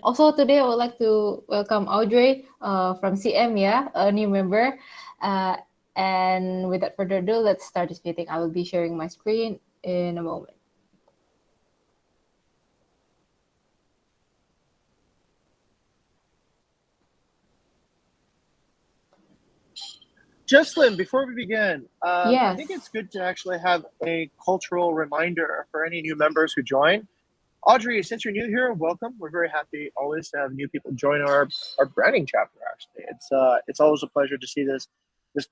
Also today I would like to welcome Audrey from CM, yeah, a new member. Uh, and without further ado, let's start this meeting. I will be sharing my screen in a moment. Jesslyn, before we begin, I think it's Yes. good to actually have a cultural reminder for any new members who join. Audrey, since you're new here, welcome. We're very happy always to have new people join our branding chapter. Actually, it's always a pleasure to see this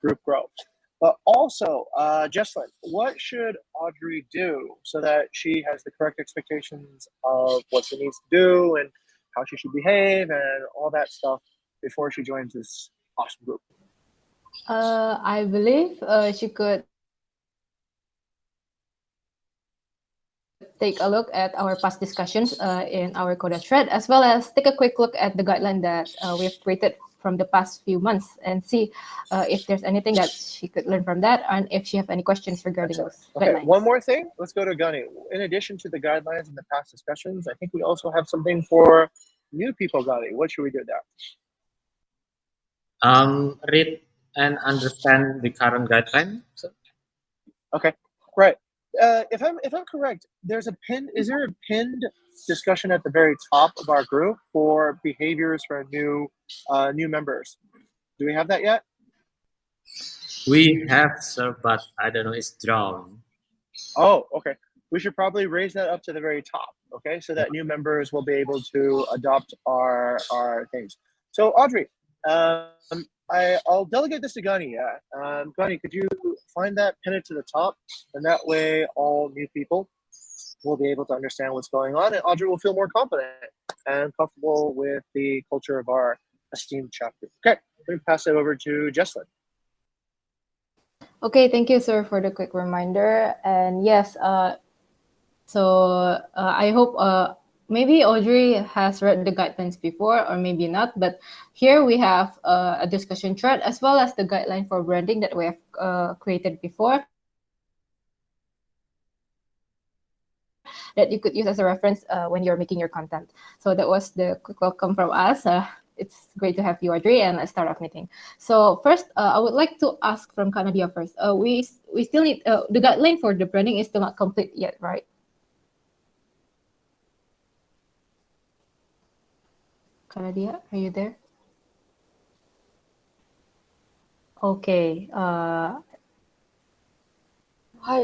group grow. But also, Jesslyn, what should Audrey do so that she has the correct expectations of what she needs to do and how she should behave and all that stuff before she joins this awesome group? I believe she could take a look at our past discussions in our Coda thread, as well as take a quick look at the guideline that we've created from the past few months and see if there's anything that she could learn from that and if she have any questions regarding Excellent. those Okay, one guidelines. more thing. Let's go to Gunny. In addition to the guidelines and the past discussions, I think we also have something for new people, Gunny. What should we do there? Read and understand the current guideline. Okay, right. If I'm correct, there's a pin. Is there a pinned discussion at the very top of our group for behaviors for new members? Do we have that yet? We have, sir, but I don't know, it's drawn. Oh, okay. We should probably raise that up to the very top, okay, so that new members will be able to adopt our things. So, Audrey, I'll delegate this to Gunny. Yeah, Gunny, could you find that, pin it to the top, and that way all new people will be able to understand what's going on, and Audrey will feel more confident and comfortable with the culture of our esteemed chapter. Okay, let me pass it over to Jesslyn. Okay, thank you, sir, for the quick reminder. And yes, I hope maybe Audrey has read the guidelines before, or maybe not. But here we have a discussion thread as well as the guideline for branding that we have created before that you could use as a reference when you're making your content. So that was the quick welcome from us. It's great to have you, Audrey, and a startup meeting. So first, I would like to ask from Kanadia first. We still need the guideline for the branding is still not complete yet, right? Kanadia, are you there? Okay. Hi,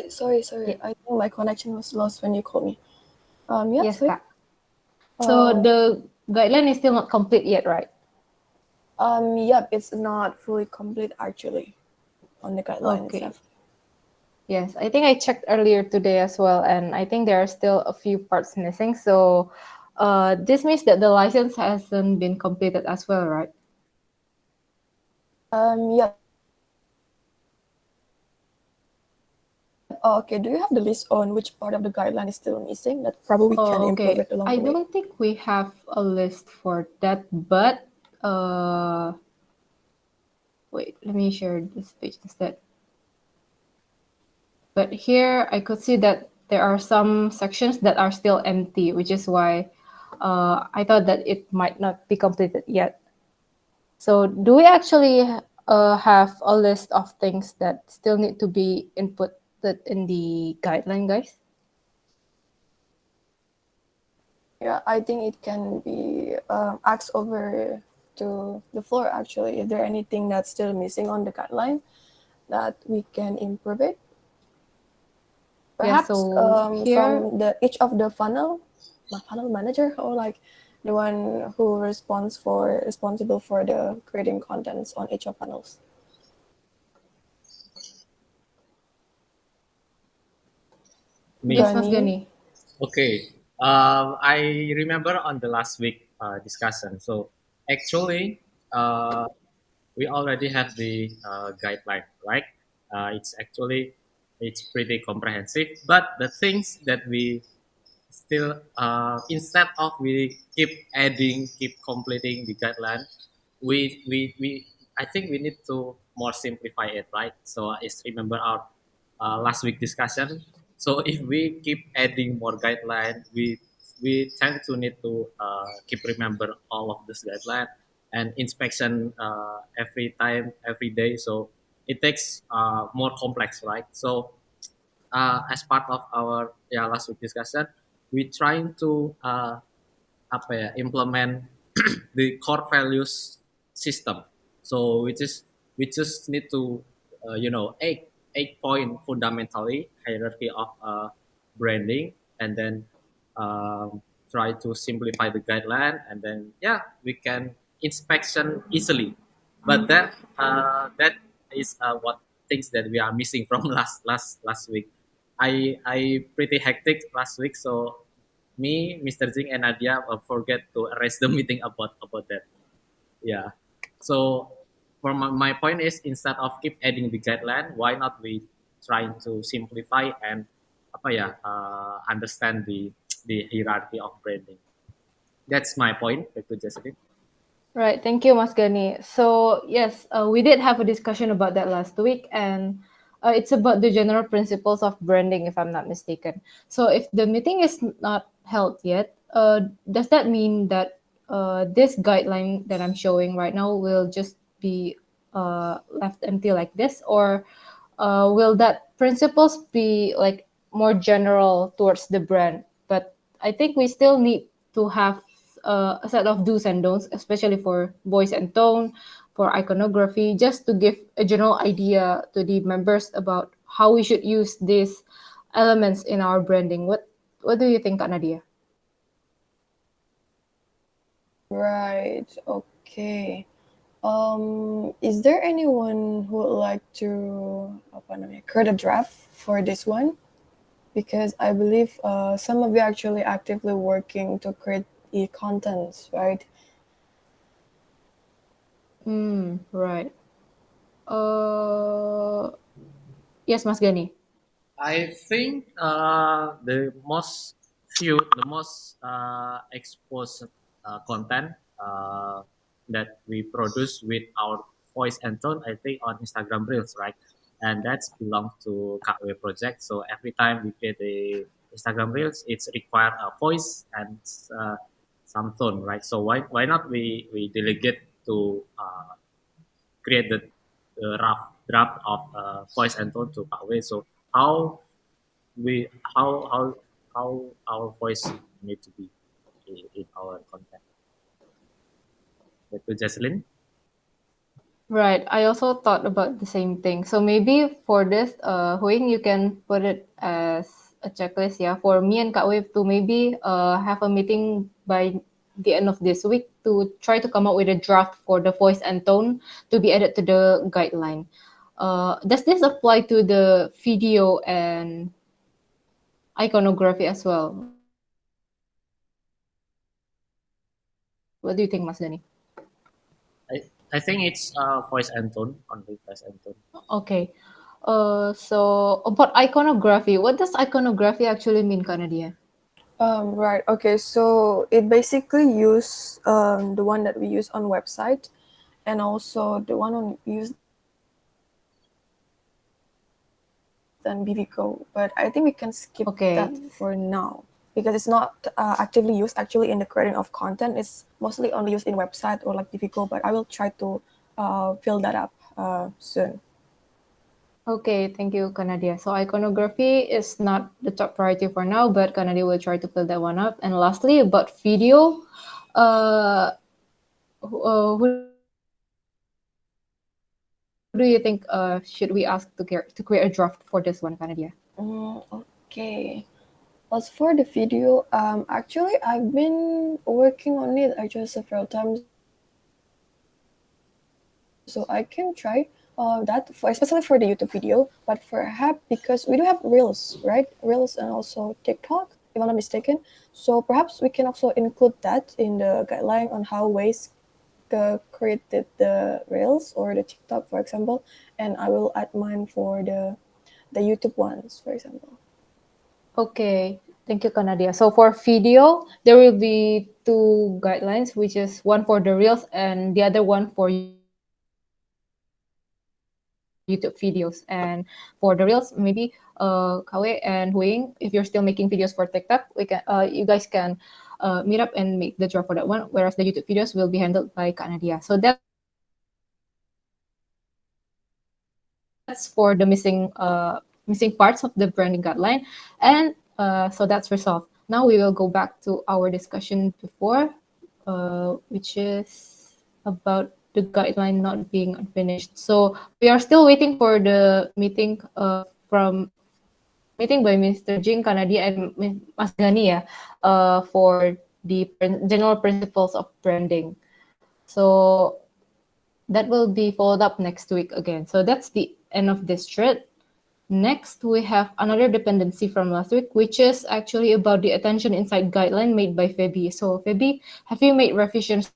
sorry. Yeah. I think my connection was lost when you called me. Yeah, Yes, sorry. Kak. So the guideline is still not complete yet, right? Yep, it's not fully complete actually on the guideline Okay. itself. Yes, I think I checked earlier today as well, and I think there are still a few parts missing. So this means that the license hasn't been completed as well, right? Yep. Okay, do you have the list on which part of the guideline is still missing that probably we can improve it along I the way? don't think we have a list for that, but wait, let me share this page instead. But here I could see that there are some sections that are still empty, which is why I thought that it might not be completed yet. So do we actually have a list of things that still need to be inputted in the guideline, guys? Yeah, I think it can be asked over to the floor actually. Is there anything that's still missing on the guideline that we can improve it? Perhaps Here, from each of the funnel manager or like the one who responsible for the creating contents on each of funnels. yes, Mas Gani. Okay. I remember on the last week discussion. So actually, we already have the guideline, right? It's pretty comprehensive. But the things that we still instead of we keep adding, keep completing the guideline, we I think we need to more simplify it, right? So it's remember our last week discussion. So if we keep adding more guideline, we we tend to need to keep remember all of this guideline and inspection every time, every day. So it takes more complex, right? So as part of our last week discussion, we trying to implement the core values system. So we just need to eight point fundamentally hierarchy of branding, and then try to simplify the guideline, and then we can inspection easily. But that is what things that we are missing from last week. I pretty hectic last week, so me, Mr. Jing, and Nadia forget to arrange the meeting about that. Yeah. So for my point is, instead of keep adding the guideline, why not we trying to simplify and understand the hierarchy of branding. That's my point. Back to Jocelyn. Right. Thank you, Mas Gani. So yes, we did have a discussion about that last week, and it's about the general principles of branding, if I'm not mistaken. So if the meeting is not held yet, does that mean that this guideline that I'm showing right now will just be left empty like this, or will that principles be like more general towards the brand? But I think we still need to have a set of do's and don'ts, especially for voice and tone, for iconography, just to give a general idea to the members about how we should use these elements in our branding. What do you think, Kak Nadia? Right. Okay. Is there anyone who would like to create a draft for this one? Because I believe some of you actually actively working to create the contents, right? Right. Yes, Mas Gani. I think the most exposed content that we produce with our voice and tone, I think on Instagram Reels, right? And that belongs to KW project. So every time we create the Instagram Reels, it's require a voice and some tone, right? So why not we delegate to create the draft of voice and tone to KW. So how we how our voice need to be in our content. Back to Jocelyn. Right. I also thought about the same thing. So maybe for this, Huing, you can put it as a checklist, yeah, for me and Kak Wave to maybe have a meeting by the end of this week to try to come up with a draft for the voice and tone to be added to the guideline. Does this apply to the video and iconography as well? What do you think, Mas Dani? I think it's voice and tone, only voice and tone. Okay. So about iconography, what does iconography actually mean, Kanadia? Right. Okay. So it basically use the one that we use on website, and also the one on use than Bivico. But I think we can skip that for now because it's not actively used actually in the creating of content. It's mostly only used in website or like Bivico. But I will try to fill that up soon. Okay, thank you, Kanadia. So iconography is not the top priority for now, but Kanadia will try to fill that one up. And lastly, about video, who do you think should we ask to create a draft for this one, Kanadia? Okay. As for the video, actually I've been working on it actually several times, so I can try that especially for the YouTube video. But perhaps because we do have Reels, right? Reels and also TikTok, if I'm not mistaken. So perhaps we can also include that in the guideline on how ways created the Reels or the TikTok, for example. And I will add mine for the YouTube ones, for example. Okay, thank you, Kanadia. So for video, there will be two guidelines, which is one for the Reels and the other one for YouTube videos. And for the reels, maybe Kawe and Huing, if you're still making videos for TikTok, you guys can meet up and make the draw for that one. Whereas the YouTube videos will be handled by Kak Nadia. So that's for the missing parts of the branding guideline, and so that's resolved. Now we will go back to our discussion before, which is about the guideline not being unfinished. So we are still waiting for the meeting by Mr. Jing Kanadia and Mas Gani, for the general principles of branding. So that will be followed up next week again. So that's the end of this thread. Next, we have another dependency from last week, which is actually about the attention insight guideline made by Feby. So Feby, have you made revisions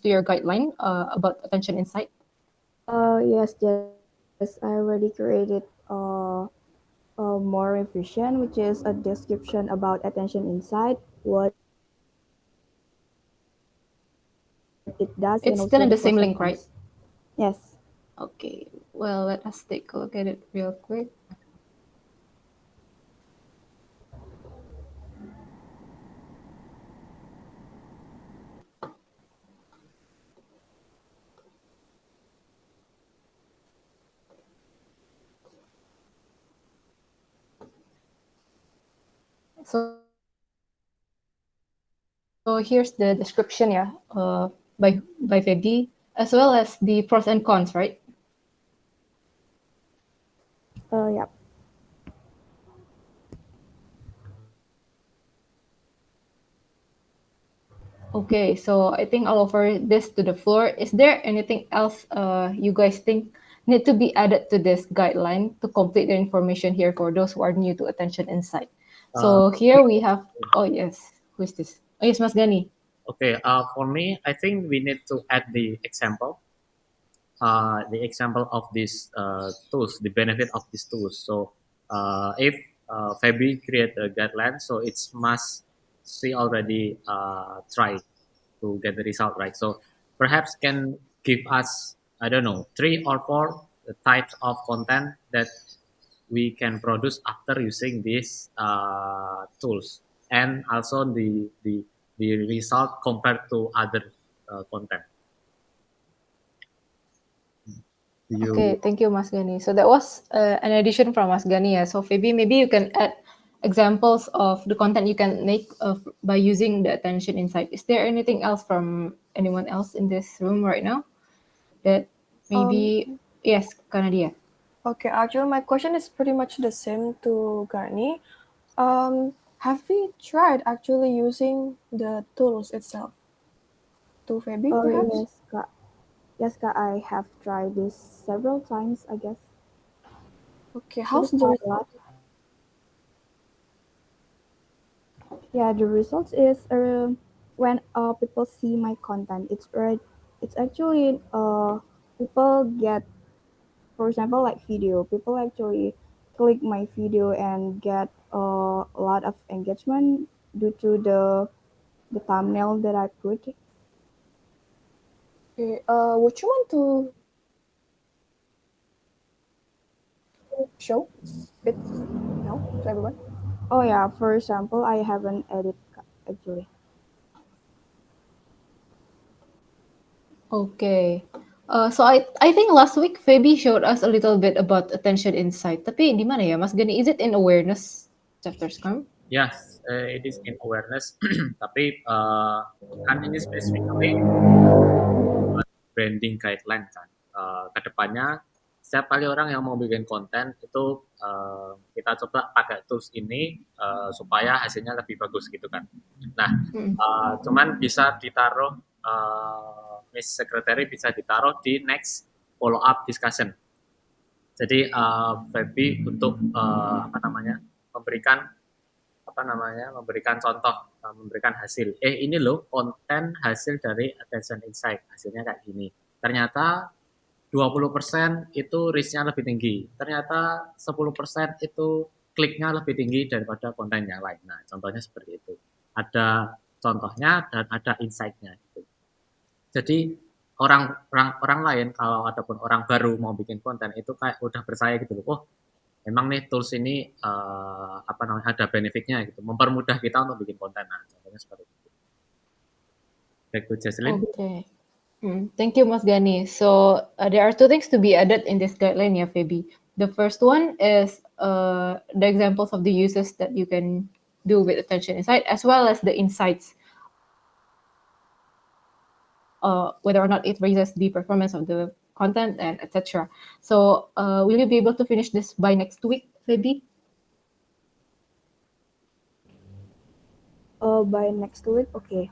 to your guideline about attention insight? Yes, I already created more revision, which is a description about attention insight, what it does, It's and still also in the the same pros and link, right? cons. Yes. Okay, well, let us take a look at it real quick. So here's the description, by Feby, as well as the pros and cons, right? Yeah. Okay, so I think I'll offer this to the floor. Is there anything else you guys think need to be added to this guideline to complete the information here for those who are new to attention insight? So here we have, oh yes, who is this? Oh yes, Mas Gani. Okay, for me, I think we need to add the example of these tools, the benefit of these tools. So if Feby create a guideline, so it's must she already try to get the result, right? So perhaps can give us, I don't know, 3 or 4 types of content that we can produce after using these tools, and also the result compared to other content. Okay, thank you, Mas Gani. So that was an addition from Mas Gani. Yeah. So maybe you can add examples of the content you can make by using the attention insight. Is there anything else from anyone else in this room right now that maybe yes, Kanadia? Okay, actually, my question is pretty much the same to Garni. Have we tried actually using the tools itself? To Feby, perhaps? Yes, Kak. Yes, Kak, I have tried this several times, I guess. Okay, how's the It's a result? lot. Yeah, the results is when people see my content, it's actually people get, for example, like video. People actually click my video and get a lot of engagement due to the thumbnail that I put. Okay, would you want to show it now to everyone? Oh yeah, for example, I haven't edit actually. Okay. So I think last week Feby showed us a little bit about attention insight. Tapi di mana ya, Mas Gani? Is it in awareness chapter Scrum? Yes, it is in awareness. Tapi kan ini specifically branding guideline kan. Kedepannya setiap kali orang yang mau bikin konten itu kita coba pakai tools ini supaya hasilnya lebih bagus gitu kan. Nah, cuman bisa ditaruh Miss Secretary bisa ditaruh di next follow up discussion. Jadi Feby untuk memberikan contoh, memberikan hasil. Ini loh konten hasil dari attention insight, hasilnya kayak gini. Ternyata 20% itu reach-nya lebih tinggi. Ternyata 10% itu kliknya lebih tinggi daripada konten yang lain. Nah, contohnya seperti itu. Ada contohnya dan ada insight-nya gitu. Jadi orang lain kalau ataupun orang baru mau bikin konten itu kayak udah percaya gitu loh. Oh, emang nih tools ini apa namanya ada benefitnya gitu, mempermudah kita untuk bikin konten. Nah, contohnya seperti itu. Back to Jesslyn. Okay. Thank you, Mas Gani. So there are 2 things to be added in this guideline, ya, Feby. The first one is the examples of the uses that you can do with attention insight, as well as the insights, whether or not it raises the performance of the content and etc. So will you be able to finish this by next week, Feby? By next week, okay.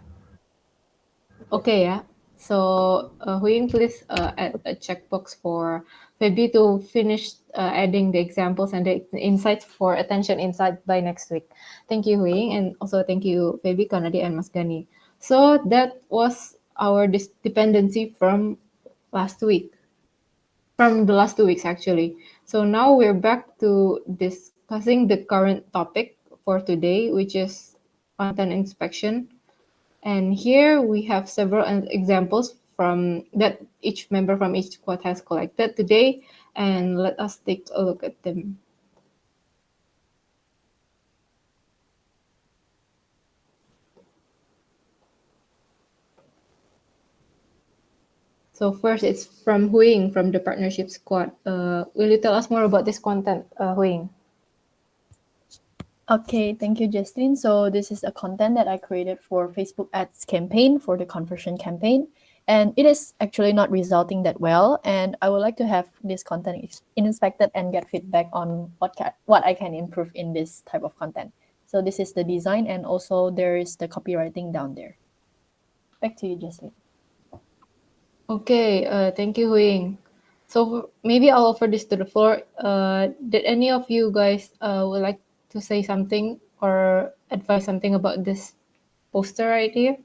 Okay, yeah. So Huying, please add a checkbox for Feby to finish adding the examples and the insights for attention insight by next week. Thank you, Huying, and also thank you, Feby, Kanadi, and Mas Gani. So that was our dependency from last week, from the last 2 weeks actually. So now we're back to discussing the current topic for today, which is content inspection. And here we have several examples from that each member from each squad has collected today, and let us take a look at them. So first, it's from Huing from the partnership squad. Will you tell us more about this content, Huing? Okay, thank you, Justine. So this is a content that I created for Facebook ads campaign for the conversion campaign. And it is actually not resulting that well. And I would like to have this content inspected and get feedback on what I can improve in this type of content. So this is the design, and also there is the copywriting down there. Back to you, Justine. Okay, thank you, Huing. So maybe I'll offer this to the floor. Did any of you guys would like to say something or advise something about this poster right here?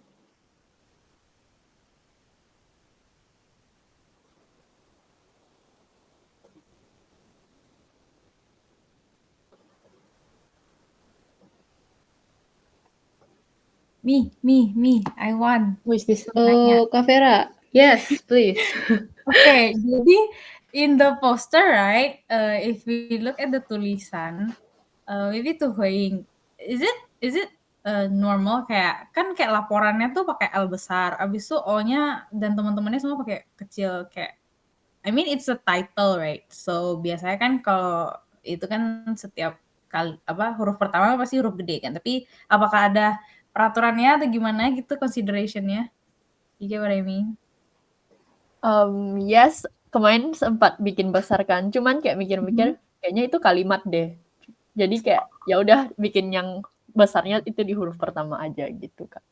Me, I want. Who is this? Nanya. Oh, Kavera. Yes, please. Okay, jadi in the poster, right? If we look at the tulisan, maybe to Huing, is it normal kayak kan kayak laporannya tuh pakai L besar, abis itu O-nya dan teman-temannya semua pakai kecil kayak. I mean it's a title, right? So biasanya kan kalau itu kan setiap kali apa huruf pertama pasti huruf gede kan. Tapi apakah ada peraturannya atau gimana gitu consideration-nya? You get what I mean? Yes, kemarin sempat bikin besar kan. Cuman kayak mikir-mikir kayaknya itu kalimat deh. Jadi kayak ya udah bikin yang besarnya itu di huruf pertama aja gitu, Kak.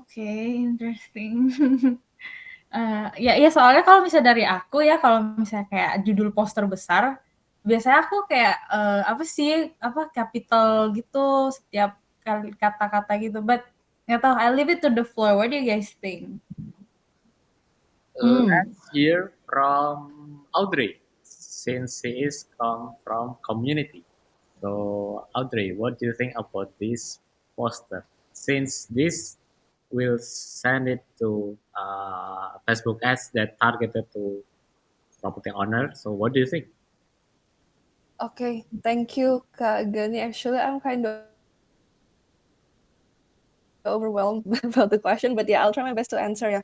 Okay, interesting. Ya soalnya kalau misalnya dari aku ya, kalau misalnya kayak judul poster besar, biasanya aku kayak capital gitu setiap kali kata-kata gitu. But nggak tahu, I leave it to the floor. What do you guys think? Let's hear from Audrey, since she is come from community. So Audrey, what do you think about this poster? Since this will send it to Facebook ads that targeted to property owner, so what do you think? Okay, thank you, Kak Gani. Actually, I'm kind of overwhelmed about the question, but yeah, I'll try my best to answer ya.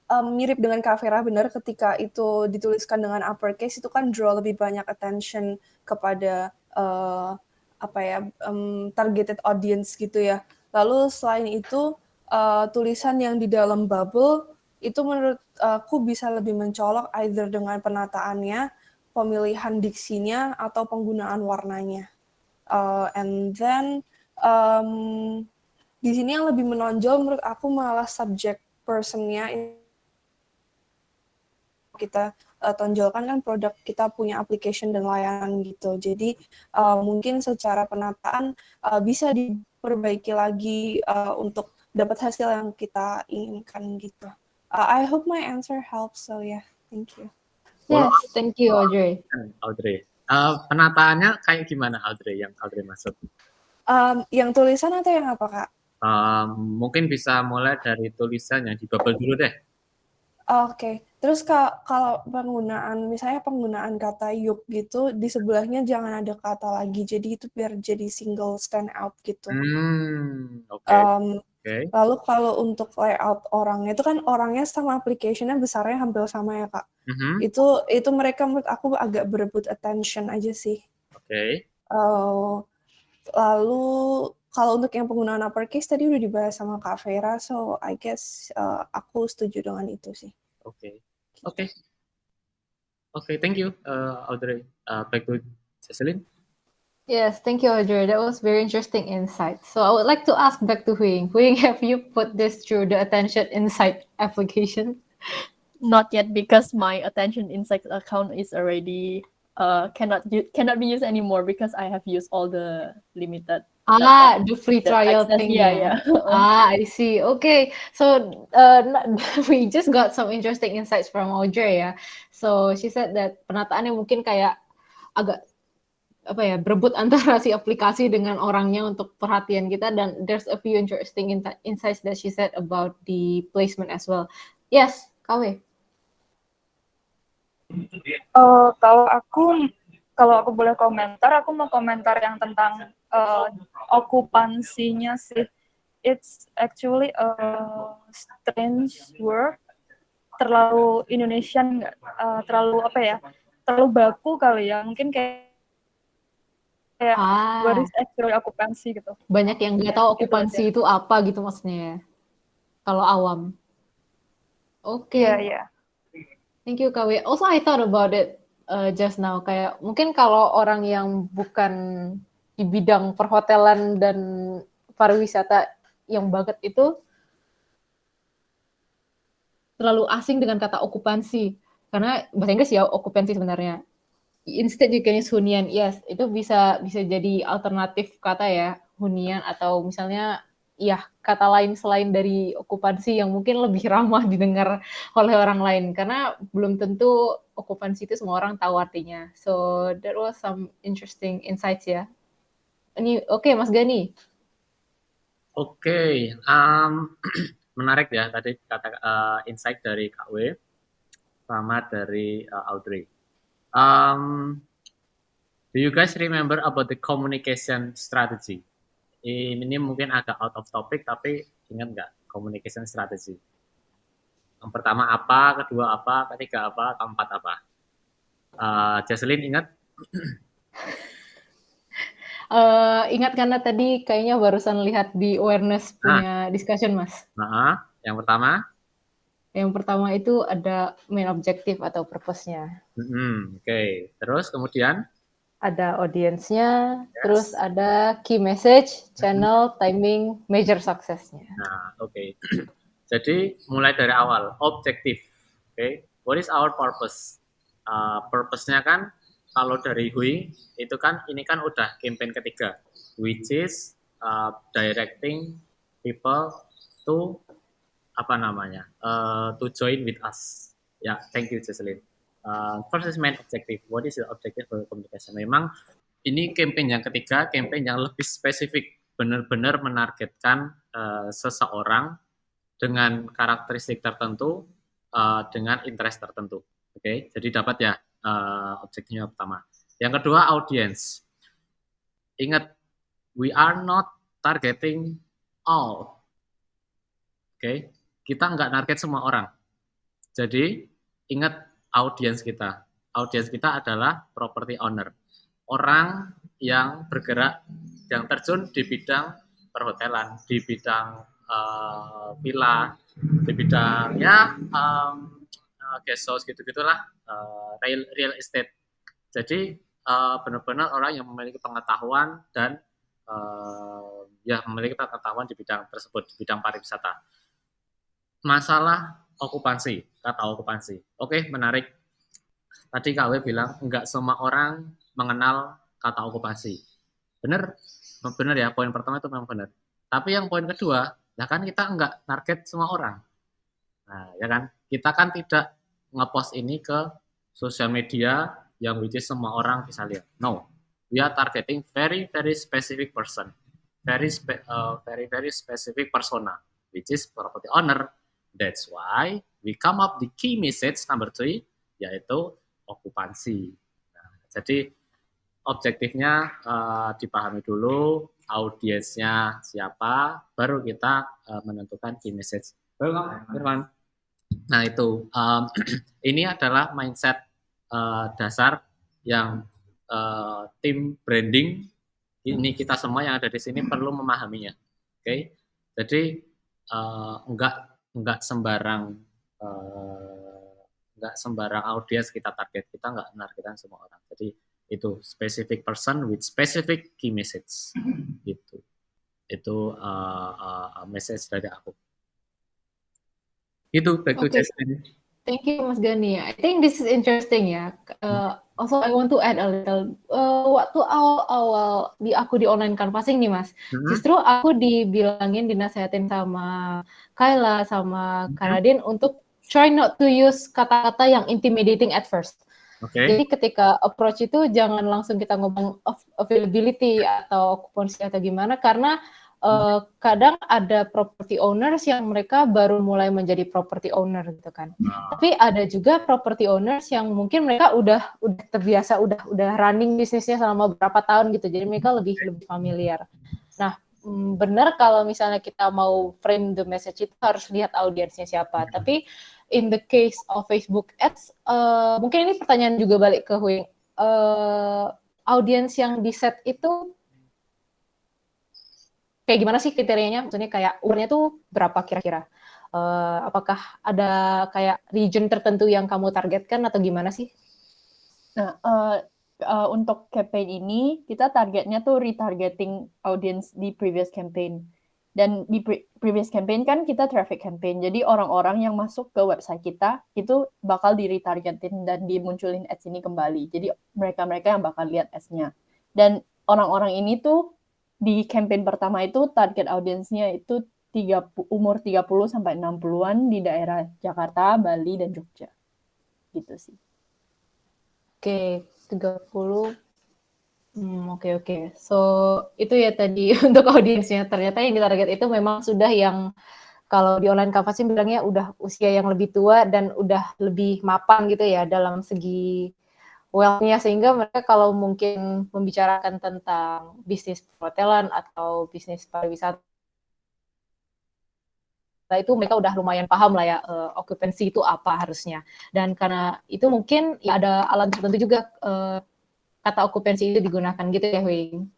Mirip dengan Kak Vera, benar ketika itu dituliskan dengan uppercase itu kan draw lebih banyak attention kepada targeted audience gitu ya. Lalu selain itu tulisan yang di dalam bubble itu menurut aku bisa lebih mencolok either dengan penataannya, pemilihan diksinya, atau penggunaan warnanya. And then di sini yang lebih menonjol menurut aku malah subject personnya. Kita tonjolkan kan produk kita punya application dan layanan gitu. Jadi mungkin secara penataan bisa diperbaiki lagi untuk dapat hasil yang kita inginkan gitu. I hope my answer helps. So yeah, thank you. Yes, thank you, Audrey. Audrey, penataannya kayak gimana, Audrey? Yang Audrey maksud? Yang tulisan atau yang apa, Kak? Mungkin bisa mulai dari tulisan yang di bubble dulu deh. Oke, terus kalau misalnya penggunaan kata yuk gitu, di sebelahnya jangan ada kata lagi, jadi itu biar jadi single stand out gitu. Oke. Lalu kalau untuk layout orangnya itu kan orangnya sama application-nya besarnya hampir sama ya Kak. Itu mereka menurut aku agak berebut attention aja sih. Oke. Lalu kalau untuk yang penggunaan uppercase tadi udah dibahas sama Kak Vera, so I guess aku setuju dengan itu sih. Okay, thank you, Audrey. Back to Jesselyn. Yes, thank you, Audrey. That was very interesting insight. So I would like to ask back to Huing. Huing, have you put this through the Attention Insight application? Not yet, because my Attention Insight account is already cannot be used anymore because I have used all the limited. The free trial access, thing. yeah. I see. Okay, so we just got some interesting insights from Audrey ya. So she said that penataannya mungkin kayak agak berebut antara si aplikasi dengan orangnya untuk perhatian kita, dan there's a few interesting insights that she said about the placement as well. Yes, KW. Kalau aku boleh komentar, aku mau komentar yang tentang okupansinya sih. It's actually a strange word, terlalu Indonesian, nggak terlalu terlalu baku kali ya, mungkin kayak what is actually okupansi gitu. Banyak yang nggak tahu okupansi itu apa gitu maksudnya, kalau awam. Oke. Yeah. Thank you, KW. Also, I thought about it just now. Kayak mungkin kalau orang yang bukan di bidang perhotelan dan pariwisata yang banget itu terlalu asing dengan kata okupansi. Karena bahasa Inggris ya okupansi sebenarnya. Instead you can use hunian. Yes, itu bisa jadi alternatif kata ya, hunian, atau misalnya ya kata lain selain dari okupansi yang mungkin lebih ramah didengar oleh orang lain, karena belum tentu okupansi itu semua orang tahu artinya. So that was some interesting insights ya. Ini oke, Mas Gani. Oke, menarik ya tadi kata insight dari KW sama dari Audrey. Do you guys remember about the communication strategy? Ini mungkin agak out of topic, tapi ingat nggak communication strategy? Yang pertama apa, kedua apa, ketiga apa, keempat apa? Jesselyn ingat? Ingat karena tadi kayaknya barusan lihat di awareness punya discussion, Mas. Yang pertama? Yang pertama itu ada main objective atau purpose-nya. Oke. Terus kemudian? Ada audience-nya, terus ada key message, channel, timing, measure success-nya. Nah, oke. Jadi mulai dari awal, objektif. Oke. What is our purpose? Purpose-nya kan kalau dari Hui itu kan ini kan udah campaign ketiga, which is directing people to to join with us. Ya, thank you Jesselyn. First is main objective. What is the objective for communication? Memang ini campaign yang ketiga, campaign yang lebih spesifik, benar-benar menargetkan seseorang dengan karakteristik tertentu, dengan interest tertentu. Oke, jadi dapat ya objektifnya pertama. Yang kedua, audience. Ingat, we are not targeting all. Oke, kita nggak target semua orang. Jadi ingat audience kita. Audience kita adalah property owner. Orang yang bergerak, yang terjun di bidang perhotelan, di bidang villa, di bidang guest house gitu-gitulah, real estate. Jadi benar-benar orang yang memiliki pengetahuan dan memiliki pengetahuan di bidang tersebut, di bidang pariwisata. Masalah okupansi, kata okupansi. Oke, menarik. Tadi KW bilang enggak semua orang mengenal kata okupansi. Benar ya, poin pertama itu memang benar. Tapi yang poin kedua, ya kan kita enggak target semua orang. Nah, ya kan? Kita kan tidak ngepost ini ke sosial media yang which is semua orang bisa lihat. No. We are targeting very, very specific person. very specific persona, which is property owner. That's why we come up the key message number 3, yaitu okupansi. Nah, jadi objektifnya dipahami dulu, audiensnya siapa, baru kita menentukan key message. Firman. Nah itu ini adalah mindset dasar yang tim branding ini kita semua yang ada di sini perlu memahaminya. Oke, jadi enggak sembarang audiens kita target, kita enggak menargetkan semua orang. Jadi itu specific person with specific key message gitu. Itu message dari aku. Itu back to Jasmine. Thank you, Mas Gani. I think this is interesting ya. Also, I want to add a little. Waktu awal aku di online canvassing nih, Mas. Justru aku dinasehatin sama Kayla, sama Karadin untuk try not to use kata-kata yang intimidating at first. Jadi ketika approach itu jangan langsung kita ngomong availability atau okupansi atau gimana, karena kadang ada property owners yang mereka baru mulai menjadi property owner gitu kan. Tapi ada juga property owners yang mungkin mereka udah terbiasa, udah running bisnisnya selama beberapa tahun gitu. Jadi mereka lebih familiar. Nah, benar kalau misalnya kita mau frame the message itu harus lihat audiensnya siapa. Tapi in the case of Facebook Ads, mungkin ini pertanyaan juga balik ke Huing. Audiens yang di set itu kayak gimana sih kriterianya? Maksudnya kayak umurnya tuh berapa kira-kira? Apakah ada kayak region tertentu yang kamu targetkan atau gimana sih? Nah, untuk campaign ini kita targetnya tuh retargeting audience di previous campaign. Dan di previous campaign kan kita traffic campaign. Jadi orang-orang yang masuk ke website kita itu bakal di retargetin dan dimunculin ads ini kembali. Jadi mereka-mereka yang bakal lihat ads-nya. Dan orang-orang ini tuh di campaign pertama itu target audiensnya itu umur 30 sampai 60-an di daerah Jakarta, Bali, dan Jogja. Gitu sih. Oke, 30. Oke. So, itu ya tadi untuk audiensnya. Ternyata yang ditarget itu memang sudah yang kalau di online canvassing bilangnya udah usia yang lebih tua dan udah lebih mapan gitu ya dalam segi wealth-nya, sehingga mereka kalau mungkin membicarakan tentang bisnis perhotelan atau bisnis pariwisata itu mereka udah lumayan paham lah ya okupansi itu apa harusnya. Dan karena itu mungkin ya ada alat tertentu juga kata okupansi itu digunakan gitu ya, Wing.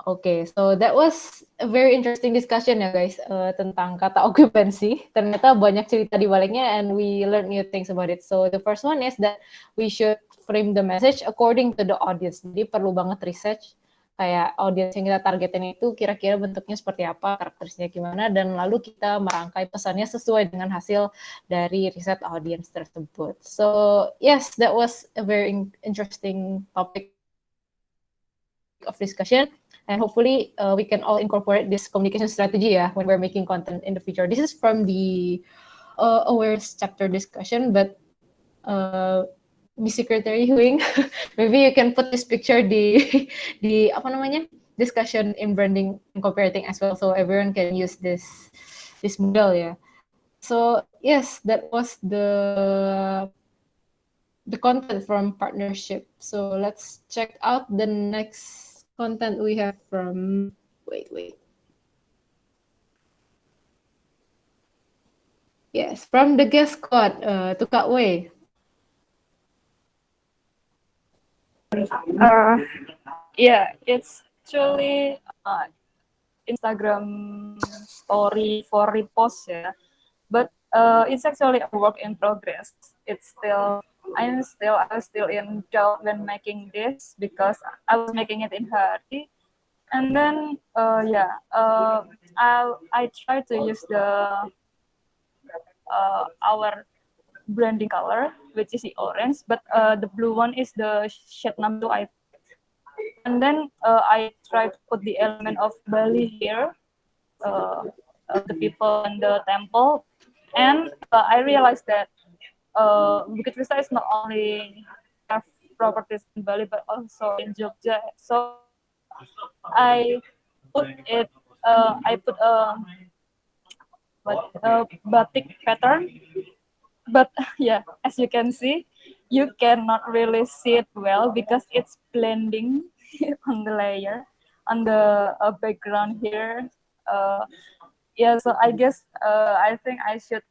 Oke, so that was a very interesting discussion ya guys tentang kata okupansi. Ternyata banyak cerita di baliknya and we learn new things about it. So the first one is that we should frame the message according to the audience. Jadi perlu banget research kayak audience yang kita targetin itu kira-kira bentuknya seperti apa, karakteristiknya gimana, dan lalu kita merangkai pesannya sesuai dengan hasil dari riset audience tersebut. So yes, that was a very interesting topic of discussion. And hopefully we can all incorporate this communication strategy when we're making content in the future. This is from the awareness chapter discussion, but Miss Secretary Huing, maybe you can put this picture di apa namanya discussion in branding and copywriting as well, so everyone can use this model ya. So yes, that was the content from partnership. So let's check out the next content we have from, wait. Yes, from the guest squad, to Kak Wei. Yeah, it's actually Instagram story for repost but it's actually a work in progress. I was still in doubt when making this because I was making it in hurry, and then I try to use our branding color, which is the orange, but the blue one is the shade number 2. And then I try to put the element of Bali here, the people and the temple, and I realized that Bukit Vista is not only have properties in Bali but also in Jogja. So I put it. I put a batik pattern, but yeah, as you can see, you cannot really see it well because it's blending on the layer on the background here. Yeah, so I guess I think I should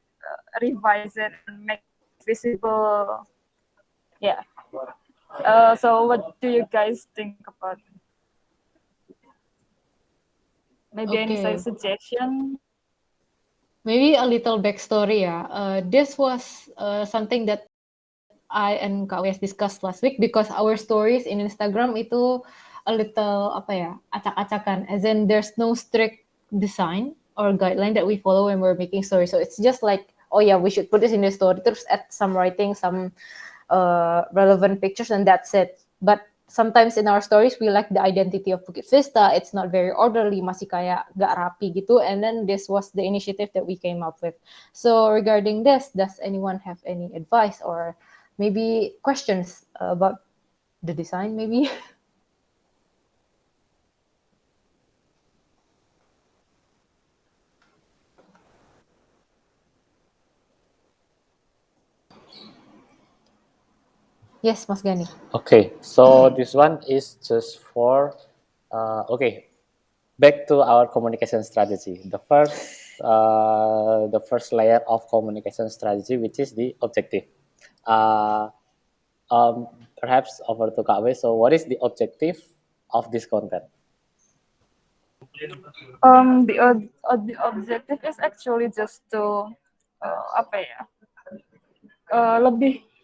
revise it and make it visible. Yeah. So what do you guys think about it? Maybe any Okay. suggestion? Maybe a little backstory ya. This was something that I and Kak Wes discussed last week because our stories in Instagram itu a little apa ya, acak-acakan. As in there's no strict design or guideline that we follow when we're making stories. So it's just like, oh yeah, we should put this in the story, terus add some writing, some relevant pictures, and that's it. But sometimes in our stories we lack the identity of Bukit Vista. It's not very orderly, masih kayak gak rapi gitu. And then this was the initiative that we came up with. So regarding this, does anyone have any advice or maybe questions about the design maybe? Yes, Mas Gani. Okay, so this one is just for, okay, back to our communication strategy. The first layer of communication strategy, which is the objective. Perhaps over to Kak Wei. So what is the objective of this content? The objective is actually just to apa ya? Lebih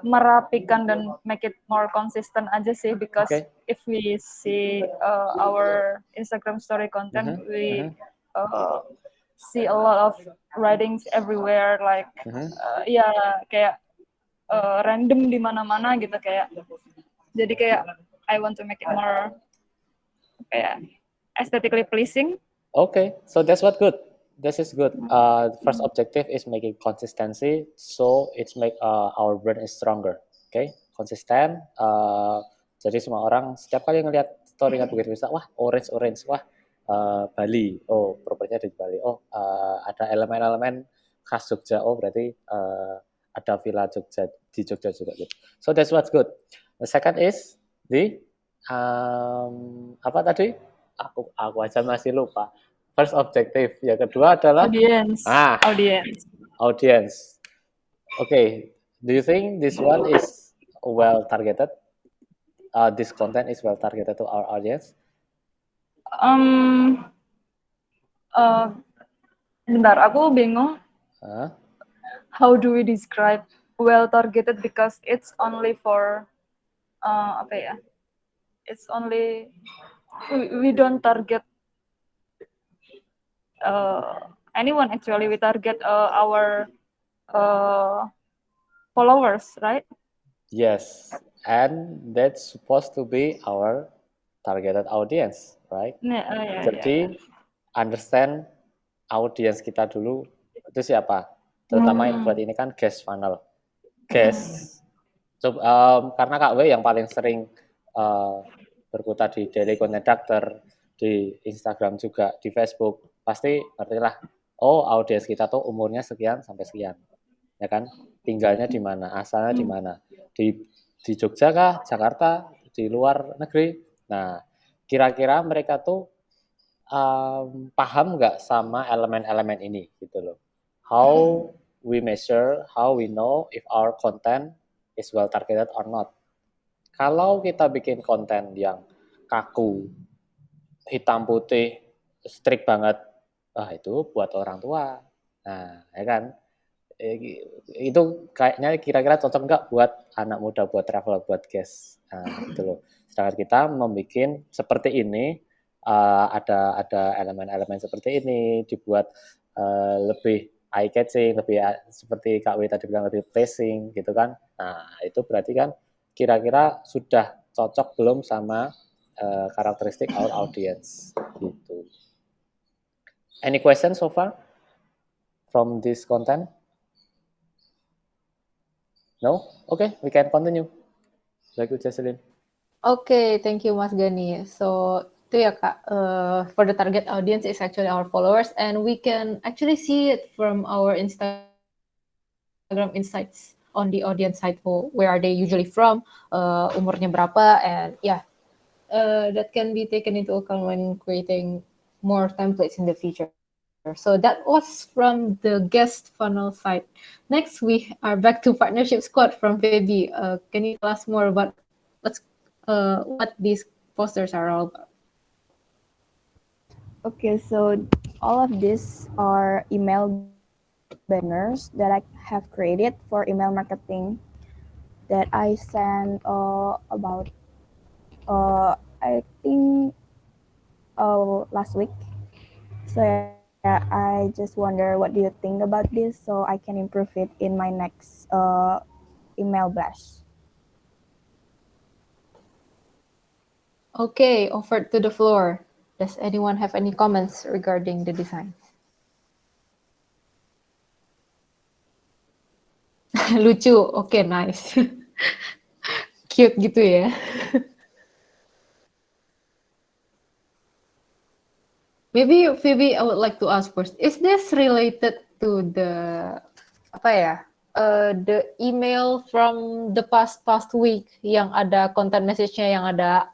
merapikan dan make it more consistent aja sih, because Okay. if we see our Instagram story content, we see a lot of writings everywhere, like ya kayak random di mana-mana gitu, kayak jadi kayak I want to make it more kayak aesthetically pleasing. Okay, so that's what good. This is good. The first objective is making consistency, so it's make our brand is stronger. Okay, konsisten. Jadi semua orang setiap kali ngelihat story nggak Bukit Vista, wah orange, wah Bali, oh propertinya di Bali, oh ada elemen-elemen khas Jogja, oh berarti ada villa Jogja di Jogja juga gitu. So that's what's good. The second is the apa tadi? Aku aja masih lupa. First objective, yang kedua adalah audience. Okay, do you think this one is well targeted? This content is well targeted to our audience? Bentar, aku bingung. How do we describe well targeted, because it's only for apa ya? It's only we don't target anyone actually. We target our followers, right? Yes, and that's supposed to be our targeted audience, right? Jadi understand audience kita dulu itu siapa, terutama yang buat ini kan guest funnel, guest. So, karena Kak W yang paling sering berputar di daily content doctor, di Instagram juga, di Facebook, pasti ngertilah, oh audiens kita tuh umurnya sekian sampai sekian, ya kan? Tinggalnya di mana, asalnya di mana, di Jogja kah, Jakarta, di luar negeri. Nah, kira-kira mereka tuh paham nggak sama elemen-elemen ini gitu loh. How we measure, how we know if our content is well targeted or not. Kalau kita bikin konten yang kaku, hitam putih, strict banget, itu buat orang tua. Nah, ya kan? Itu kayaknya kira-kira cocok nggak buat anak muda, buat travel, buat guest. Nah, gitu loh. Sedangkan kita membuat seperti ini, ada elemen-elemen seperti ini, dibuat lebih eye catching, lebih seperti Kak W tadi bilang, lebih pleasing gitu kan. Nah, itu berarti kan kira-kira sudah cocok belum sama karakteristik our audience gitu. Any questions so far from this content? No? Okay, we can continue. Like you, Jesselyn. Okay, thank you, Mas Gani. So Itu ya Kak, for the target audience is actually our followers, and we can actually see it from our Instagram insights on the audience side. Where are they usually from, umurnya berapa, and that can be taken into account when creating more templates in the future. So that was from the guest funnel side. Next, we are back to partnership squad from Feby. Can you tell us more about what these posters are all about? Okay, so all of these are email banners that I have created for email marketing that I sent about I think last week. So I just wonder, what do you think about this, so I can improve it in my next email blast. Okay, offered to the floor. Does anyone have any comments regarding the design? Lucu, okay, nice. Cute gitu ya. Maybe Phoebe, I would like to ask first, is this related to the the email from the past week yang ada content message-nya, yang ada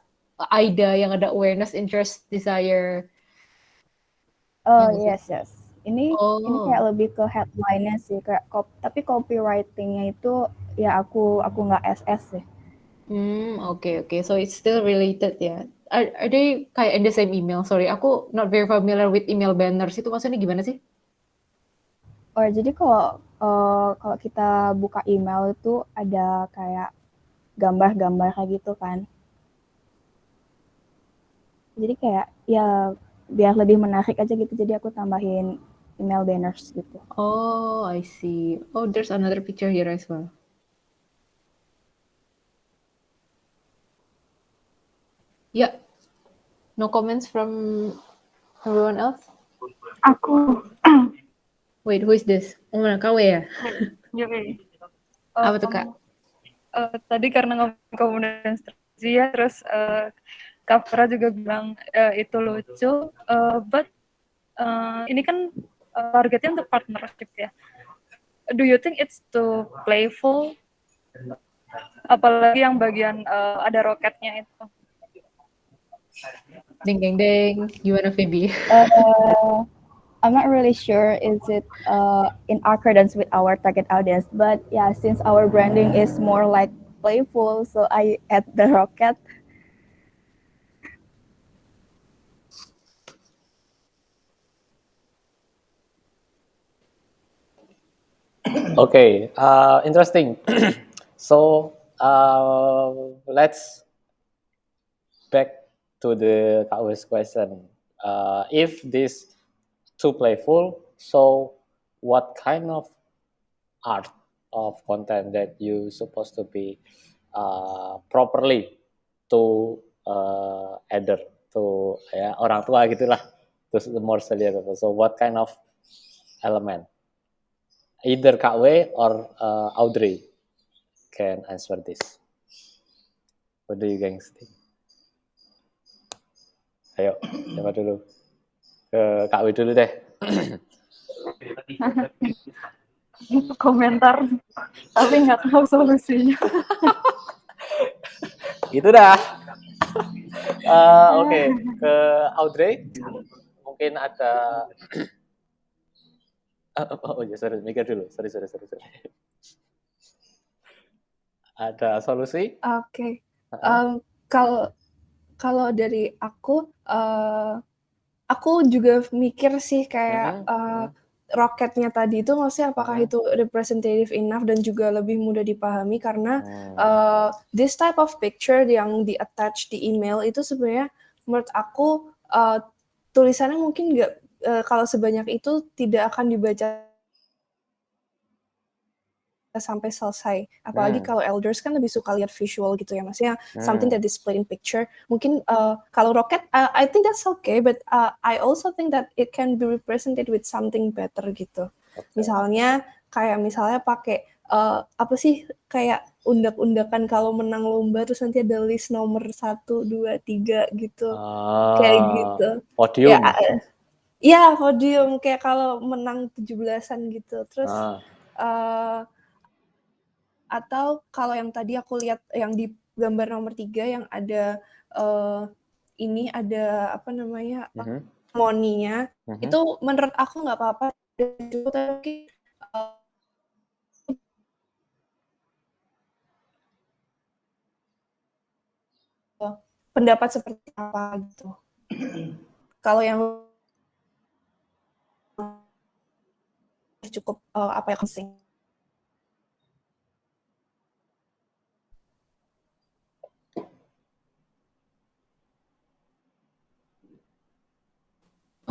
AIDA, yang ada awareness, interest, desire? Yes. Ini kayak lebih ke headline-nya sih, kayak tapi copywriting-nya itu ya aku nggak SS sih. Okay. So it's still related ya. Are they kayak in the same email? Sorry, aku not very familiar with email banners. Itu maksudnya gimana sih? Oh, jadi kalau kita buka email itu ada kayak gambar-gambar kayak gitu kan. Jadi kayak ya biar lebih menarik aja gitu, jadi aku tambahin email banners gitu. Oh, I see. Oh, there's another picture here as well. Yeah. No comments from everyone else? Aku. Wait, who is this? Kau ya? Apa tuh Kak? Tadi karena ngomong kemudian strategi ya, terus Kak Farah juga bilang itu lucu, but ini kan targetnya untuk partnership ya. Do you think it's too playful? Apalagi yang bagian ada roketnya itu. Ding ding ding. Gimana Phoebe? I'm not really sure is it in accordance with our target audience, but yeah, since our branding is more like playful, so I add the rocket. Okay, interesting. So let's back to the Kak question. If this too playful, so what kind of art of content that you supposed to be properly to either to ya orang tua gitulah, terus more relatable. So what kind of element? Either Kak Wei or Audrey can answer this. What do you guys think? Ayo, siapa dulu? Ke Kak Wei dulu deh. Komentar, tapi nggak tahu solusinya. Itu dah. Oke, ke Audrey. Mungkin ada. Oh ya, sorry, mikir dulu. Sorry. Ada solusi? Oke. Kalau dari aku juga mikir sih kayak roketnya tadi itu maksudnya apakah itu representative enough dan juga lebih mudah dipahami, karena this type of picture yang di attach di email itu sebenarnya menurut aku tulisannya mungkin nggak kalau sebanyak itu tidak akan dibaca sampai selesai. Apalagi kalau elders kan lebih suka lihat visual gitu ya, maksudnya something that displayed in picture. Mungkin kalau rocket, I think that's okay, but I also think that it can be represented with something better gitu. Misalnya pakai apa sih kayak undak-undakan kalau menang lomba terus nanti ada list nomor 1, 2, 3 gitu. Kayak gitu. Podium. Ya, podium kayak kalau menang 17-an gitu. Terus atau kalau yang tadi aku lihat yang di gambar nomor 3 yang ada ini ada apa namanya moninya itu menurut aku nggak apa-apa tapi pendapat seperti apa gitu. Kalau yang cukup apa ya penting.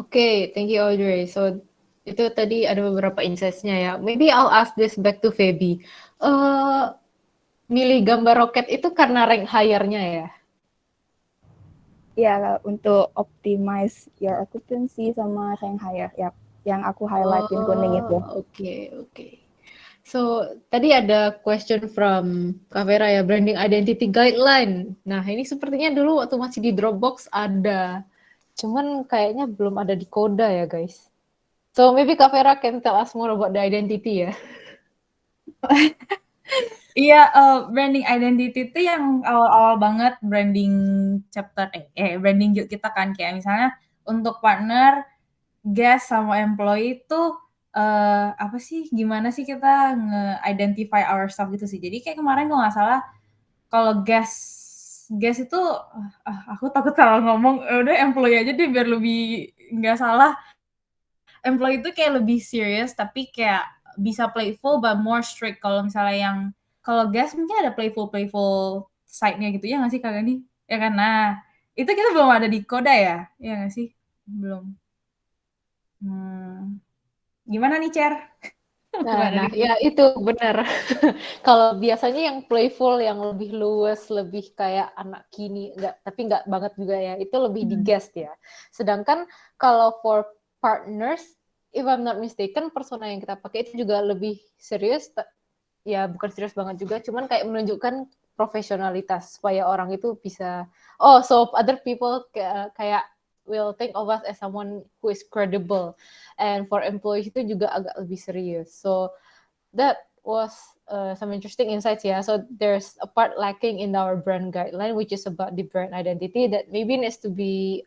Okay, thank you Audrey. So itu tadi ada beberapa insights-nya ya. Maybe I'll ask this back to Feby. Milih gambar roket itu karena rank higher-nya ya? Ya, untuk optimize your occupancy sama rank higher, ya, yang aku highlightin kuning itu. Okay. So, tadi ada question from Kak Vera ya, branding identity guideline. Nah, ini sepertinya dulu waktu masih di Dropbox ada. Cuman kayaknya belum ada di Koda ya, guys. So, maybe Kak Vera can tell us more about the identity ya. Iya, branding identity itu yang awal-awal banget branding chapter branding Yuk kita kan, kayak misalnya untuk partner, guest, sama employee itu apa sih, gimana sih kita nge-identify ourselves gitu sih. Jadi kayak kemarin kalau nggak salah, kalau guest itu aku takut salah ngomong, udah employee aja deh biar lebih nggak salah. Employee itu kayak lebih serious tapi kayak bisa playful but more strict. Kalau misalnya yang kalau guest mungkin ada playful side-nya gitu ya nggak sih Kak Gani? Ya kan? Nah, itu kita belum ada di Koda ya? Ya nggak sih? Belum. Gimana nih, Cer? Nah, ya itu benar. Kalau biasanya yang playful, yang lebih luwes, lebih kayak anak kini, tapi nggak banget juga ya, itu lebih di guest ya. Sedangkan kalau for partners, if I'm not mistaken, persona yang kita pakai itu juga lebih serius, ya bukan serius banget juga, cuman kayak menunjukkan profesionalitas supaya orang itu bisa, so other people kayak will think of us as someone who is credible, and for employees itu juga agak lebih serius. So that was some interesting insights ya. So there's a part lacking in our brand guideline, which is about the brand identity that maybe needs to be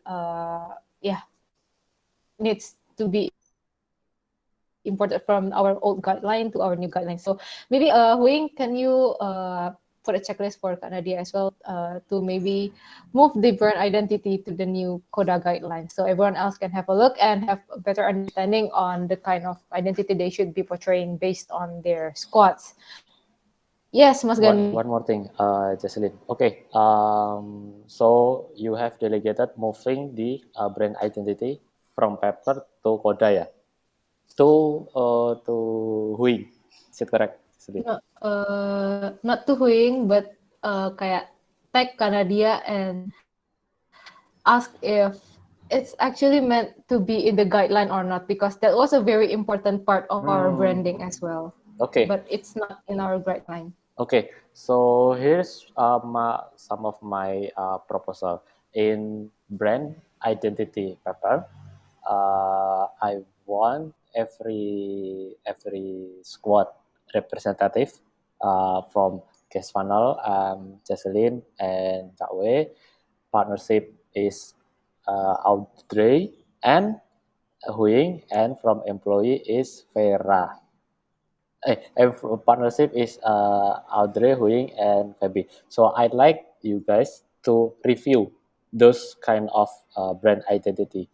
imported from our old guideline to our new guideline. So maybe Huing, can you put a checklist for Kak Nadia as well to maybe move the brand identity to the new Koda guideline, so everyone else can have a look and have a better understanding on the kind of identity they should be portraying based on their squads. Yes, Mas Gani. One more thing, Jocelyn. Okay, so you have delegated moving the brand identity from paper to Koda ya? To Huing, is it correct? Not to Huing, but kayak tag Kanadia and ask if it's actually meant to be in the guideline or not, because that was a very important part of our branding as well. Okay. But it's not in our guideline. Okay, so here's some of my proposal. In brand identity paper, I want every squad representative from Guest Funnel, Jocelyn and Kak partnership is Audrey and Huing, and from employee is Vera. Partnership is Audrey, Huing, and Feby. So I'd like you guys to review those kind of brand identity.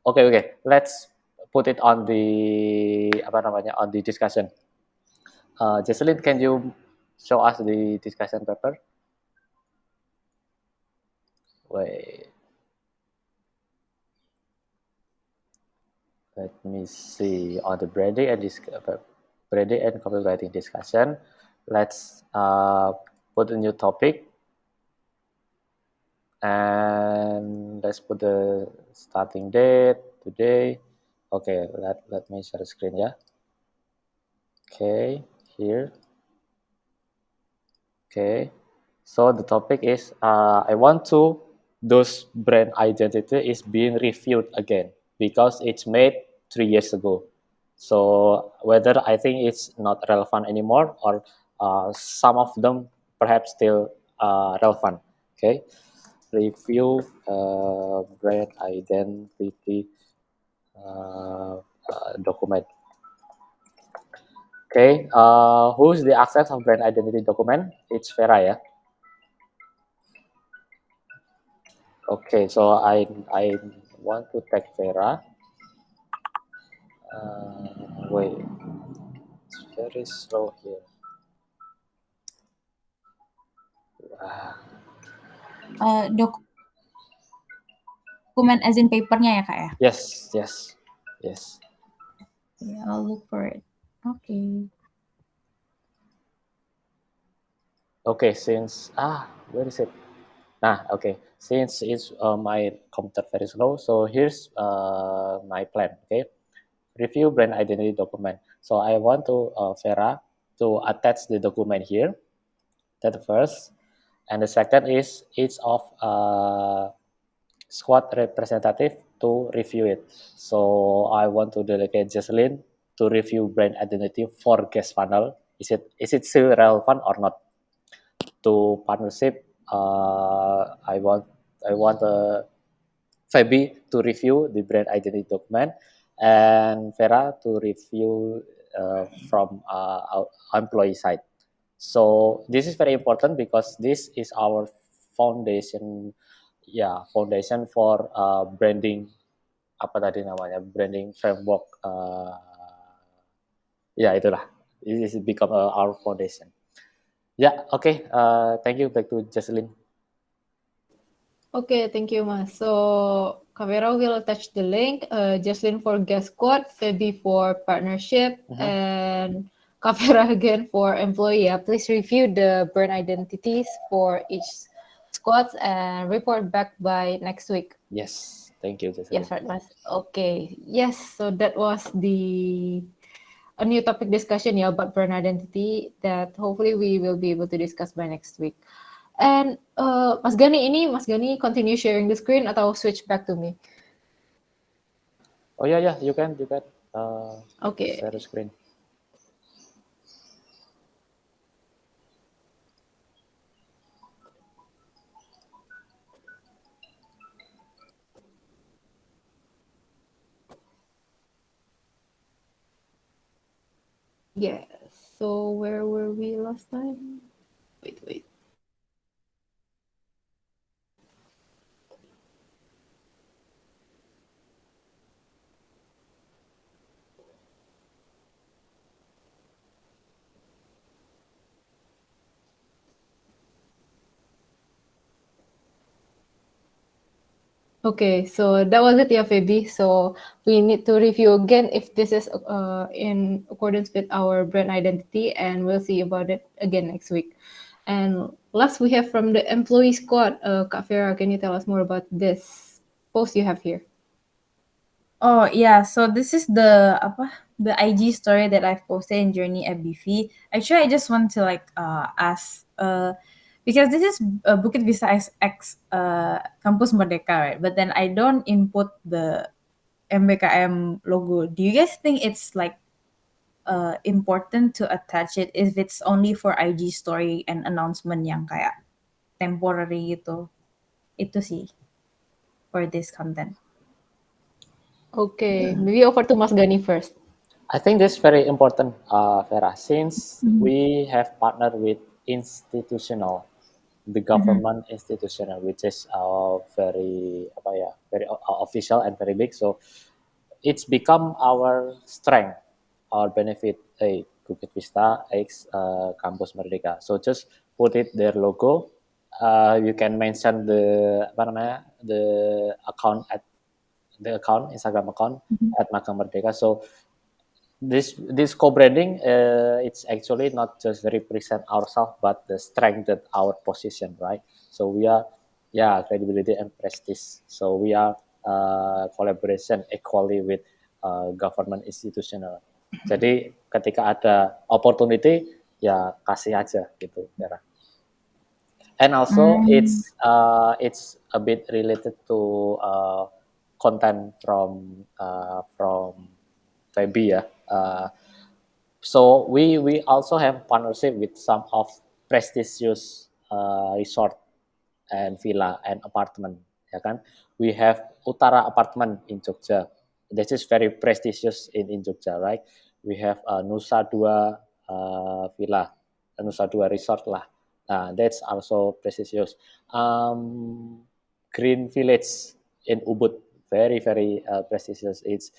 Okay. Let's put it on the on the discussion. Jocelyn, can you show us the discussion paper? Wait. Let me see on the branding and copywriting discussion. Let's put a new topic, and let's put the starting date today. Okay, let me share the screen ya. Okay, here. Okay, so the topic is I want to those brand identity is being reviewed again because it's made 3 years ago. So whether I think it's not relevant anymore or some of them perhaps still relevant. Okay, review brand identity document. Okay, who's the access of brand identity document? It's Vera ya. Okay, so I want to tag Vera. Wait, it's very slow here. Dokumen as in papernya ya kak ya? Yes. Yeah, I'll look for it. Okay. Okay, since where is it? Okay. Since it's my computer very slow, so here's my plan. Okay, review brand identity document. So I want to Vera to attach the document here. That first, and the second is each of squad representative to review it. So I want to delegate Jocelyn to review brand identity for guest panel. Is it still relevant or not? To partnership, I want Fabi to review the brand identity document and Vera to review from our employee side. So this is very important because this is our foundation, foundation for branding apa tadi namanya branding framework. Itulah. This is become our foundation. Okay. Thank you. Back to Jocelyn. Okay, thank you, Mas. So Kavera will attach the link. Jocelyn for guest squad, Feby for partnership, and Kavera again for employee. Please review the brand identities for each squad and report back by next week. Yes, thank you, Jocelyn. Yes, right, Mas. Okay, yes. So that was a new topic discussion about brand identity that hopefully we will be able to discuss by next week. And Mas Gani continue sharing the screen atau switch back to me? Oh yeah, you can Okay. share the screen. Yeah. So where were we last time? Wait. Okay, so that was it, yeah, Feby. So we need to review again if this is in accordance with our brand identity, and we'll see about it again next week. And last we have from the employee squad, Kak Vera, can you tell us more about this post you have here? Oh yeah, so this is the IG story that I've posted in Journey FBV. Actually, I just want to ask because this is Bukit Vista X Kampus Merdeka, right? But then I don't input the MBKM logo. Do you guys think it's important to attach it if it's only for IG story and announcement yang kayak temporary gitu? Itu sih for this content. Okay, maybe over to Mas Gani first. I think this is very important, Vera, since we have partnered with the government institutional, which is very official and very big. So it's become our strength, our benefit. Bukit Vista X Kampus Merdeka. So just put it their logo. You can mention the account at the Instagram account at Magang Merdeka. So this co-branding, it's actually not just represent ourselves, but the strength that our position, right? So we are, credibility and prestige. So we are collaboration equally with government institutional. Jadi ketika ada opportunity ya kasih aja gitu, Vera. And also it's a bit related to content from Feby ya. So we also have partnership with some of prestigious resort and villa and apartment, ya kan? We have Utara Apartment in Jogja. This is very prestigious in Jogja, right? We have Nusa Dua Villa, Nusa Dua Resort lah. That's also prestigious. Green Village in Ubud, very prestigious. It's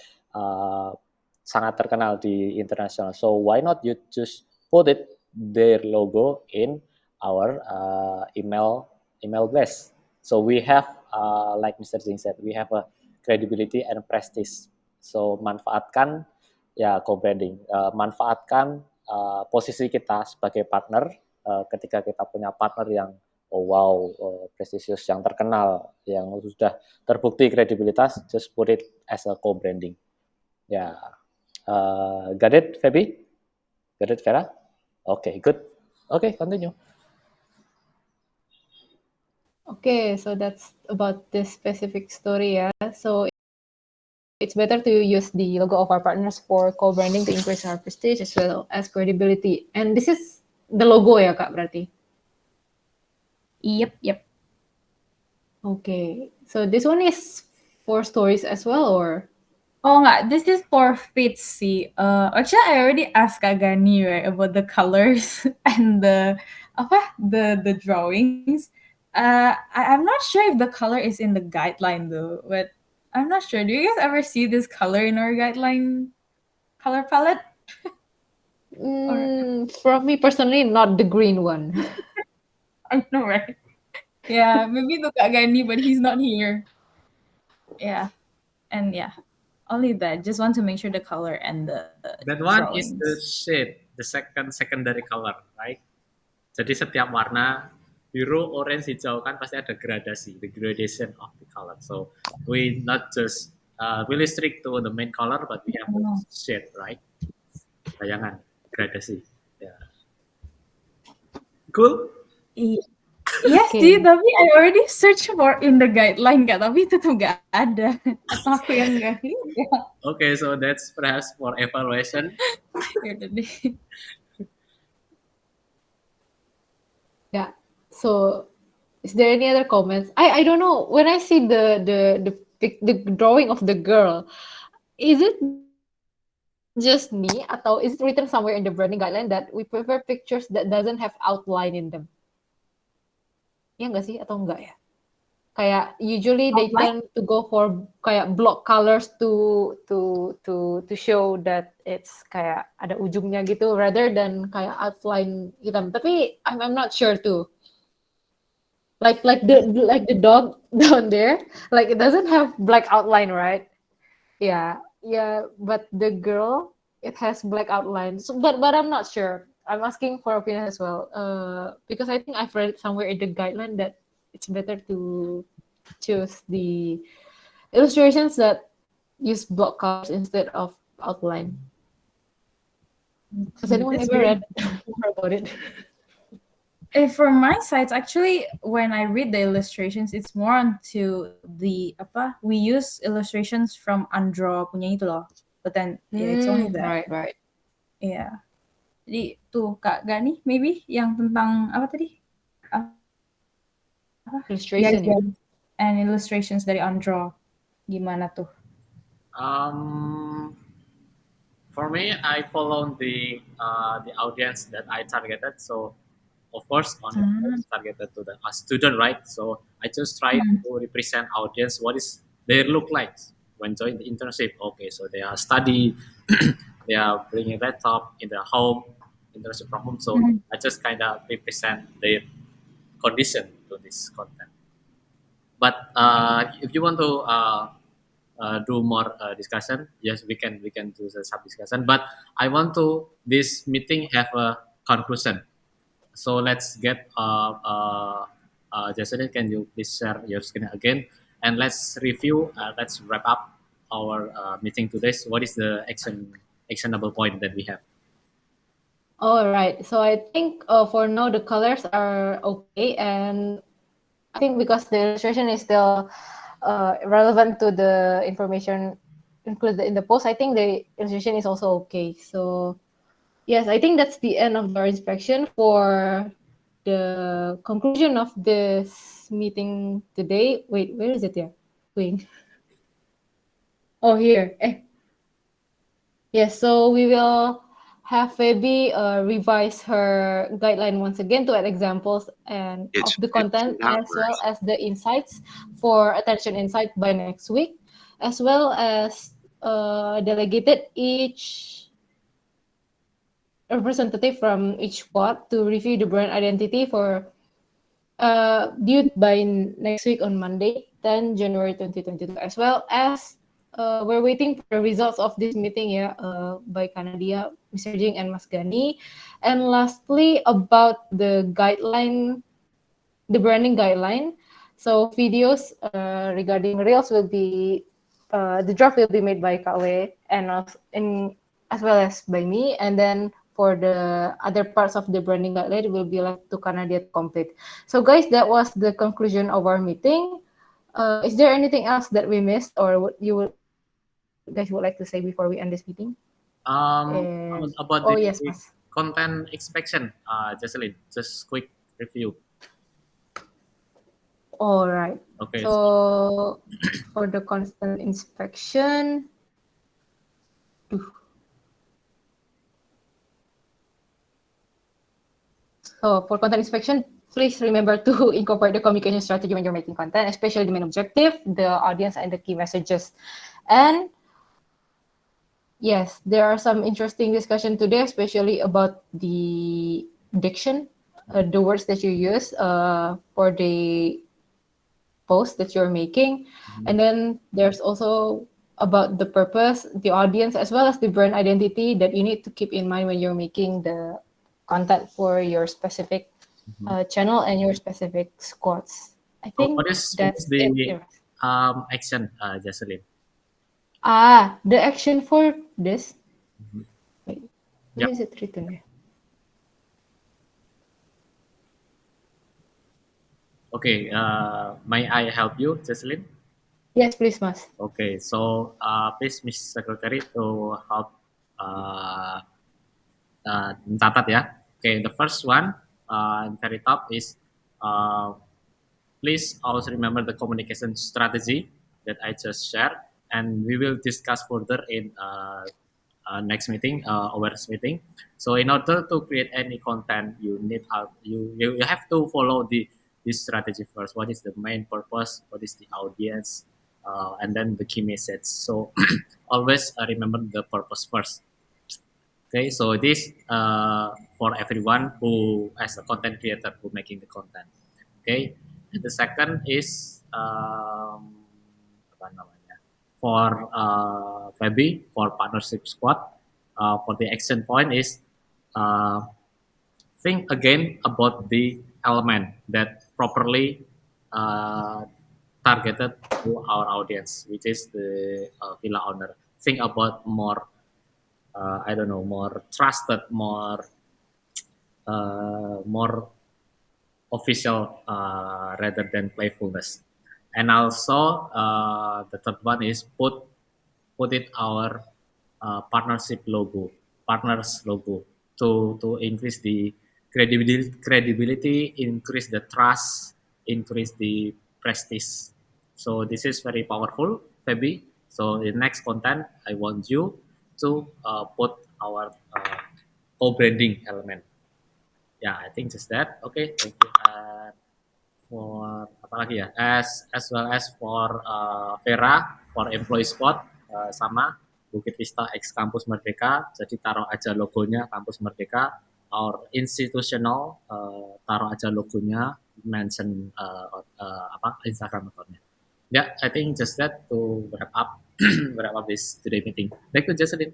sangat terkenal di internasional. So why not you just put their logo in our email blast. So we have, like Mr. Jing said, we have a credibility and prestige. So manfaatkan ya co-branding, manfaatkan posisi kita sebagai partner ketika kita punya partner yang prestisius, yang terkenal, yang sudah terbukti kredibilitas, just put it as a co-branding. Ya, got it, Feby? Got it, Vera? Okay, good. Okay, continue. Okay, so that's about this specific story, yeah. So it's better to use the logo of our partners for co-branding to increase our prestige as well as credibility. And this is the logo ya, Kak, berarti? Yep. Okay, so this one is for stories as well, or? Oh enggak, this is for feeds sih. Actually I already asked Kak Gani right about the colors and the drawings. I'm not sure if the color is in the guideline though, but I'm not sure. Do you guys ever see this color in our guideline color palette? For me personally, not the green one. I know, right? Yeah, maybe to Kak Gani, but he's not here. Yeah, and yeah, only that. Just want to make sure the color and the That one drawings. is the shade, the secondary color, right? Jadi setiap warna biru, orange, hijau kan pasti ada gradasi, the gradation of the color. So we not just really strict to the main color, but we have shade, right? Bayangan, gradasi. Yeah. Cool? Yes, okay. Tapi I already search for in the guideline Kak, tapi itu tuh nggak ada. Atau aku yang nggak lihat. Okay, so that's perhaps for evaluation. Yeah. So, is there any other comments? I don't know. When I see the drawing of the girl, is it just me atau is it written somewhere in the branding guideline that we prefer pictures that doesn't have outline in them? Ya nggak sih atau enggak ya? Kayak usually they tend to go for kayak block colors to show that it's kayak ada ujungnya gitu rather than kayak outline hitam. Tapi I'm not sure too. Like the dog down there, like it doesn't have black outline, right? Yeah, but the girl, it has black outline. So, but I'm not sure. I'm asking for opinion as well. Because I think I've read somewhere in the guideline that it's better to choose the illustrations that use block colors instead of outline. Has anyone ever read more about it? From my side, actually, when I read the illustrations, it's more onto the we use illustrations from Andro punya itu loh. But then it's only that. Right. Yeah. Jadi tuh Kak Gani, maybe yang tentang apa tadi? Illustration. Yeah. And illustrations dari Andro. Gimana tuh? For me, I follow the audience that I targeted. So, of course, targeted to the student, right? So I just try to represent audience what is they look like when join the internship. Okay, so they are study, they are bringing laptop in their home, internship from home. So I just kind of represent their condition to this content. But if you want to do more discussion, yes, we can do the sub discussion. But I want to this meeting have a conclusion. So let's get Jason, can you please share your screen again? And let's review, let's wrap up our meeting today. So what is the action actionable point that we have. All right. So I think for now the colors are okay, and I think because the illustration is still relevant to the information included in the post, I think the illustration is also okay. So yes, I think that's the end of our inspection. For the conclusion of this meeting today, wait, where is it here? Wait. Oh, here. Yes, so we will have Fabi revise her guideline once again to add examples and of the content as well as the insights for attention insight by next week, as well as delegated each representative from each squad to review the brand identity for due by next week on Monday, 10 January 2022, as well as we're waiting for the results of this meeting by Kanadia, Mr. Jing, and Mas Gani. And lastly, about the guideline, the branding guideline. So videos regarding Reels will be, the draft will be made by Kawe and as well as by me. And then for the other parts of the branding guideline will be left to Kanadia to complete. So guys, that was the conclusion of our meeting. Is there anything else that we missed or what you guys would like to say before we end this meeting? About the yes, Mas. content inspection, Jocelyn, just quick review. All right. Okay. So for the content inspection, so for content inspection, please remember to incorporate the communication strategy when you're making content, especially the main objective, the audience, and the key messages. And yes, there are some interesting discussion today, especially about the diction, the words that you use for the post that you're making. And then there's also about the purpose, the audience, as well as the brand identity that you need to keep in mind when you're making the content for your specific channel and your specific squads. I think what's the action, Jocelyn? The action for this. Wait, where is it written there? Okay, may I help you, Jocelyn? Yes, please, Mas. Okay, so please, Miss Secretary, to help catat ya. Okay, the first one, in very top is please always remember the communication strategy that I just shared, and we will discuss further in next meeting, awareness meeting. So in order to create any content, you need you have to follow this strategy first. What is the main purpose? What is the audience? And then the key message. So always remember the purpose first. Okay, so this for everyone who as a content creator who making the content. Okay, and the second is apa namanya, for Fabi, for partnership squad. For the action point is think again about the element that properly targeted to our audience, which is the villa owner. Think about more, I don't know, more trusted, more official rather than playfulness. And also the third one is put it our partnership logo, partners logo, to increase the credibility, increase the trust, increase the prestige. So this is very powerful, Fabi. So in next content, I want you to put our co-branding element. Yeah, I think just that. Okay, thank you. For apa lagi ya? As well as for Vera, for employee squad sama Bukit Vista X Kampus Merdeka. Jadi taruh aja logonya Kampus Merdeka. Our institutional taruh aja logonya, mention Instagram accountnya. Yeah, I think just that to wrap up this today meeting. Thank you, Jocelyn.